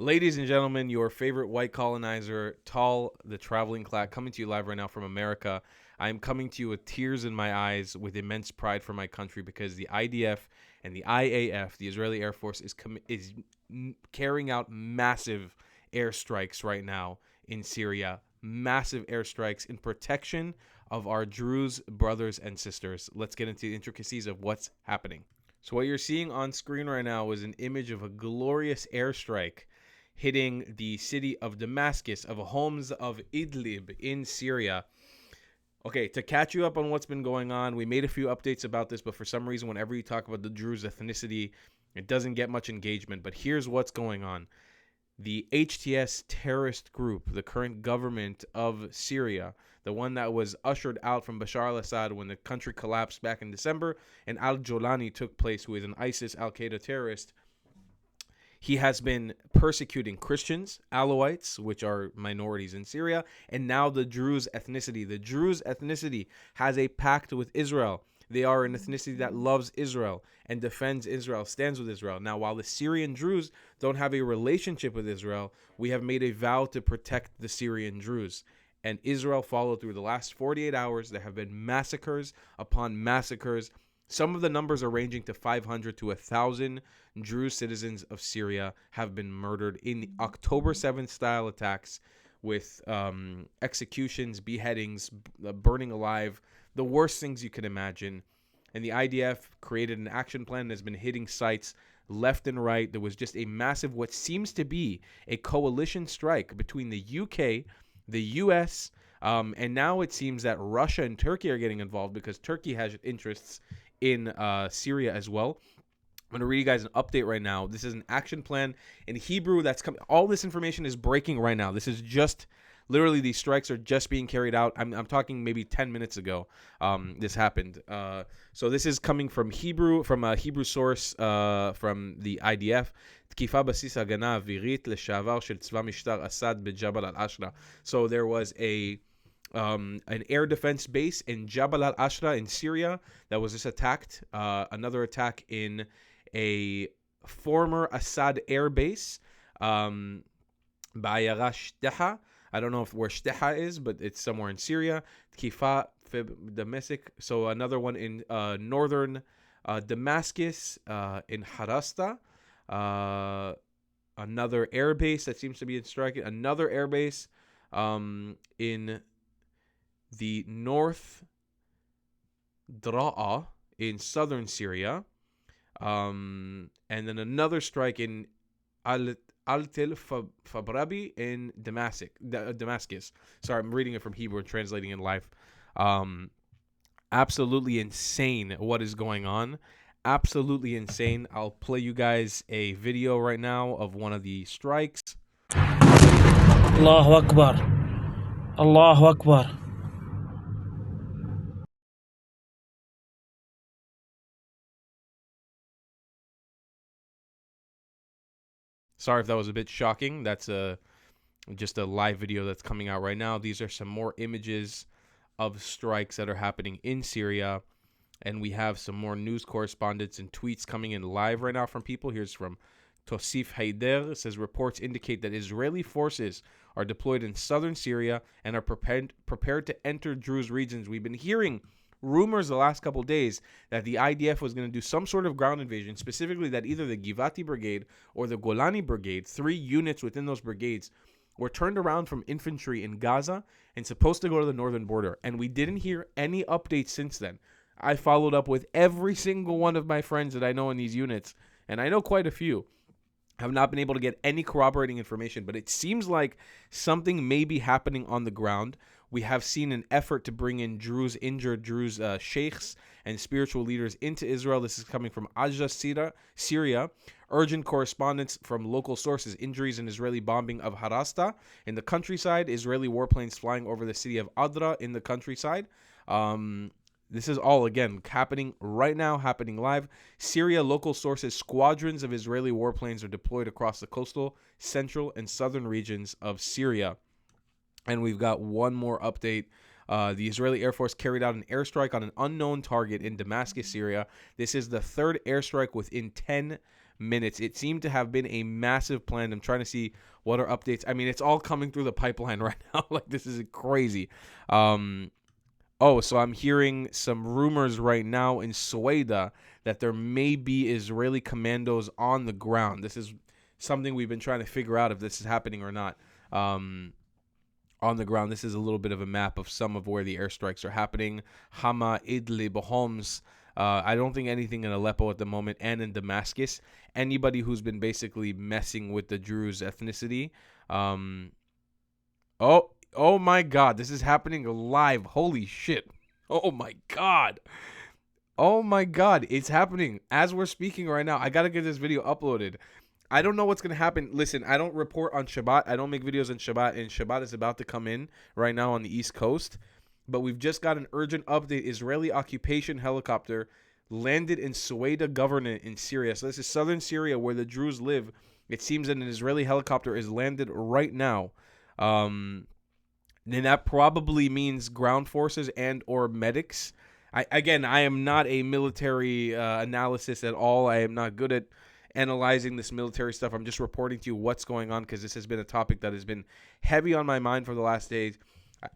Ladies and gentlemen, your favorite white colonizer, Tall, the traveling clack, coming to you live right now from America. I am coming to you with tears in my eyes, with immense pride for my country, because the IDF and the IAF, the Israeli Air Force, is carrying out massive airstrikes right now in Syria. Massive airstrikes in protection of our Druze brothers and sisters. Let's get into the intricacies of what's happening. So what you're seeing on screen right now is an image of a glorious airstrike hitting the city of Damascus, of homes of Idlib in Syria. Okay, to catch you up on what's been going on, we made a few updates about this, but for some reason, whenever you talk about the Druze ethnicity, it doesn't get much engagement. But here's what's going on. The HTS terrorist group, the current government of Syria, the one that was ushered out from Bashar al-Assad when the country collapsed back in December, and al-Jolani took place, who is an ISIS Al-Qaeda terrorist. He has been persecuting Christians, Alawites, which are minorities in Syria, and now the Druze ethnicity. The Druze ethnicity has a pact with Israel. They are an ethnicity that loves Israel and defends Israel, stands with Israel. Now, while the Syrian Druze don't have a relationship with Israel, we have made a vow to protect the Syrian Druze. And Israel followed through. The last 48 hours, there have been massacres upon massacres. Some of the numbers are ranging to 500 to 1,000 Druze citizens of Syria have been murdered in October 7th style attacks with executions, beheadings, burning alive, the worst things you can imagine. And the IDF created an action plan that has been hitting sites left and right. There was just a massive, what seems to be a coalition strike between the UK, the US, and now it seems that Russia and Turkey are getting involved because Turkey has interests in Syria as well. I'm going to read you guys an update right now. This is an action plan in Hebrew that's coming. All this information is breaking right now. This is just literally, these strikes are just being carried out. I'm talking maybe 10 minutes ago. This happened. So this is coming from Hebrew, from a Hebrew source from the IDF. תקיפה בסיס הגנה אווירית לשעבר של צבא משטר אסד בג'בל אל-אשרה. So there was an air defense base in Jabal al-Ashra in Syria that was just attacked. Another attack in a former Assad air base, Ba'ayara Shteha. I don't know where Shteha is, but it's somewhere in Syria. Tkifa Damascus. So another one in northern Damascus, in Harasta. Another air base that seems to be in strike. Another air base in the North Dra'a in southern Syria, and then another strike in Al-Tel Fabrabi in Damascus. Sorry, I'm reading it from Hebrew and translating in live. Absolutely insane what is going on. Absolutely insane. I'll play you guys a video right now of one of the strikes. Allahu Akbar. Allahu Akbar. Sorry if that was a bit shocking. That's just a live video that's coming out right now. These are some more images of strikes that are happening in Syria. And we have some more news correspondence and tweets coming in live right now from people. Here's from Tosif Haider. It says reports indicate that Israeli forces are deployed in southern Syria and are prepared to enter Druze regions. We've been hearing rumors the last couple of days that the IDF was going to do some sort of ground invasion, specifically that either the Givati Brigade or the Golani Brigade, 3 units within those brigades, were turned around from infantry in Gaza and supposed to go to the northern border. And we didn't hear any updates since then. I followed up with every single one of my friends that I know in these units, and I know quite a few. Have not been able to get any corroborating information, but it seems like something may be happening on the ground. We have seen an effort to bring in injured Druze sheikhs and spiritual leaders into Israel. This is coming from Al Jazeera, Syria. Urgent correspondence from local sources. Injuries in Israeli bombing of Harasta in the countryside. Israeli warplanes flying over the city of Adra in the countryside. This is all, again, happening right now, happening live. Syria, local sources, squadrons of Israeli warplanes are deployed across the coastal, central, and southern regions of Syria. And we've got one more update. The Israeli Air Force carried out an airstrike on an unknown target in Damascus, Syria. This is the third airstrike within 10 minutes. It seemed to have been a massive plan. I'm trying to see what are updates. I mean, it's all coming through the pipeline right now. Like, this is crazy. So I'm hearing some rumors right now in Sueda that there may be Israeli commandos on the ground. This is something we've been trying to figure out if this is happening or not. On the ground, this is a little bit of a map of some of where the airstrikes are happening. Hama, Idlib, Homs. I don't think anything in Aleppo at the moment, and in Damascus. Anybody who's been basically messing with the Druze ethnicity. Oh my God, this is happening live. Holy shit. Oh my God. Oh my God, it's happening as we're speaking right now. I got to get this video uploaded. I don't know what's going to happen. Listen, I don't report on Shabbat. I don't make videos on Shabbat, and Shabbat is about to come in right now on the East Coast. But we've just got an urgent update. Israeli occupation helicopter landed in Sueda Governorate in Syria. So this is southern Syria where the Druze live. It seems that an Israeli helicopter is landed right now. Then that probably means ground forces and or medics. I am not a military analysis at all. I am not good at analyzing this military stuff. I'm just reporting to you what's going on because this has been a topic that has been heavy on my mind for the last days.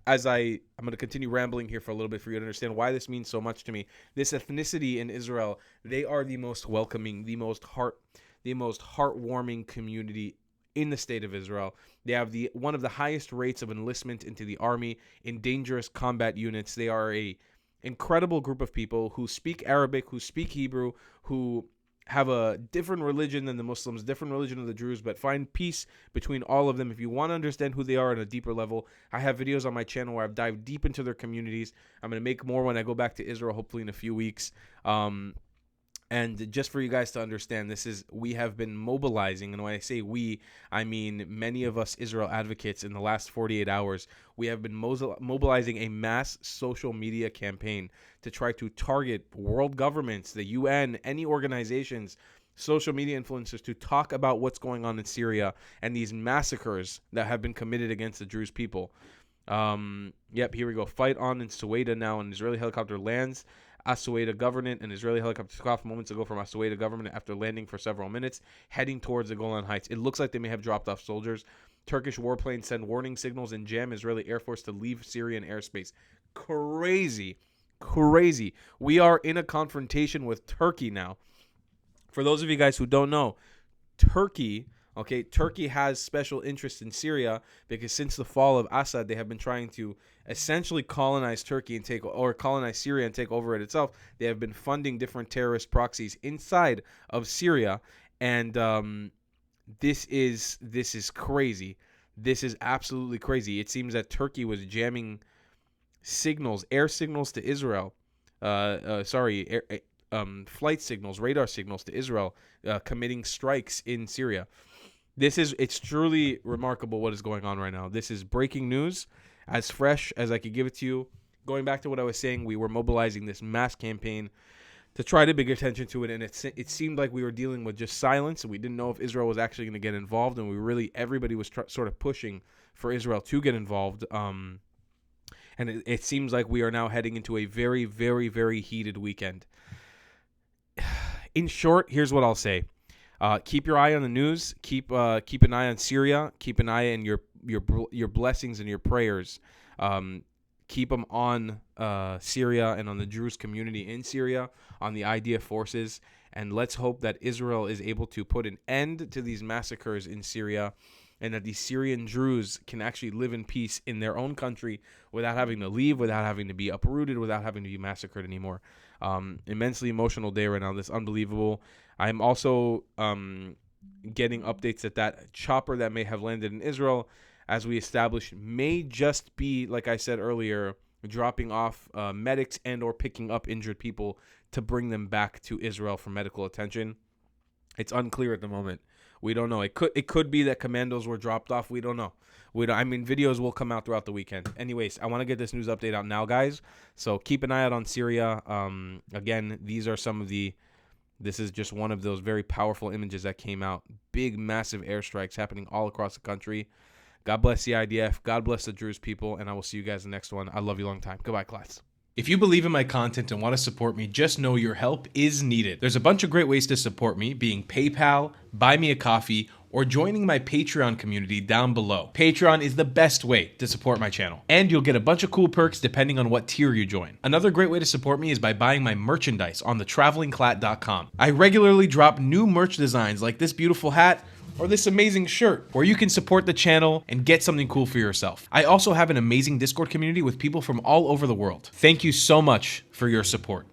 I'm going to continue rambling here for a little bit for you to understand why this means so much to me. This ethnicity in Israel, they are the most welcoming, the most heartwarming community in the state of Israel. They have one of the highest rates of enlistment into the army in dangerous combat units. They are a incredible group of people who speak Arabic, who speak Hebrew, who have a different religion than the Muslims, different religion of the Druze, but find peace between all of them. If you want to understand who they are at a deeper level, I have videos on my channel where I've dived deep into their communities. I'm going to make more when I go back to Israel, hopefully in a few weeks. And just for you guys to understand, we have been mobilizing, and when I say we, I mean many of us Israel advocates in the last 48 hours, we have been mobilizing a mass social media campaign to try to target world governments, the UN, any organizations, social media influencers to talk about what's going on in Syria and these massacres that have been committed against the Druze people. Here we go. Fight on in Sueda now. An Israeli helicopter lands Sueda Governorate. An Israeli helicopter took off moments ago from Sueda Governorate after landing for several minutes, heading towards the Golan Heights. It looks like they may have dropped off soldiers. Turkish warplanes send warning signals and jam Israeli Air Force to leave Syrian airspace. Crazy. We are in a confrontation with Turkey now. For those of you guys who don't know, Turkey has special interest in Syria because since the fall of Assad, they have been trying to essentially colonize Turkey and colonize Syria and take over it itself. They have been funding different terrorist proxies inside of Syria, and this is crazy. This is absolutely crazy. It seems that Turkey was jamming air signals to Israel. Flight signals, radar signals to Israel, committing strikes in Syria. It's truly remarkable what is going on right now. This is breaking news, as fresh as I could give it to you. Going back to what I was saying, we were mobilizing this mass campaign to try to bring attention to it, and it seemed like we were dealing with just silence, and we didn't know if Israel was actually going to get involved, and everybody was sort of pushing for Israel to get involved. And it seems like we are now heading into a very, very, very heated weekend. In short, here's what I'll say. Keep your eye on the news. Keep an eye on Syria. Keep an eye on your blessings and your prayers. Keep them on Syria and on the Druze community in Syria, on the IDF forces, and let's hope that Israel is able to put an end to these massacres in Syria, and that the Syrian Druze can actually live in peace in their own country without having to leave, without having to be uprooted, without having to be massacred anymore. Immensely emotional day right now. This is unbelievable. I'm also getting updates that chopper that may have landed in Israel, as we established, may just be, like I said earlier, dropping off medics and or picking up injured people to bring them back to Israel for medical attention. It's unclear at the moment. We don't know. It could be that commandos were dropped off. We don't know. Videos will come out throughout the weekend. Anyways, I want to get this news update out now, guys. So keep an eye out on Syria. Again, this is just one of those very powerful images that came out. Big, massive airstrikes happening all across the country. God bless the IDF. God bless the Druze people. And I will see you guys in the next one. I love you long time. Goodbye, class. If you believe in my content and want to support me, just know your help is needed. There's a bunch of great ways to support me, being PayPal, Buy Me a Coffee, or joining my Patreon community down below. Patreon is the best way to support my channel, and you'll get a bunch of cool perks depending on what tier you join. Another great way to support me is by buying my merchandise on thetravelingclat.com. I regularly drop new merch designs like this beautiful hat, or this amazing shirt, where you can support the channel and get something cool for yourself. I also have an amazing Discord community with people from all over the world. Thank you so much for your support.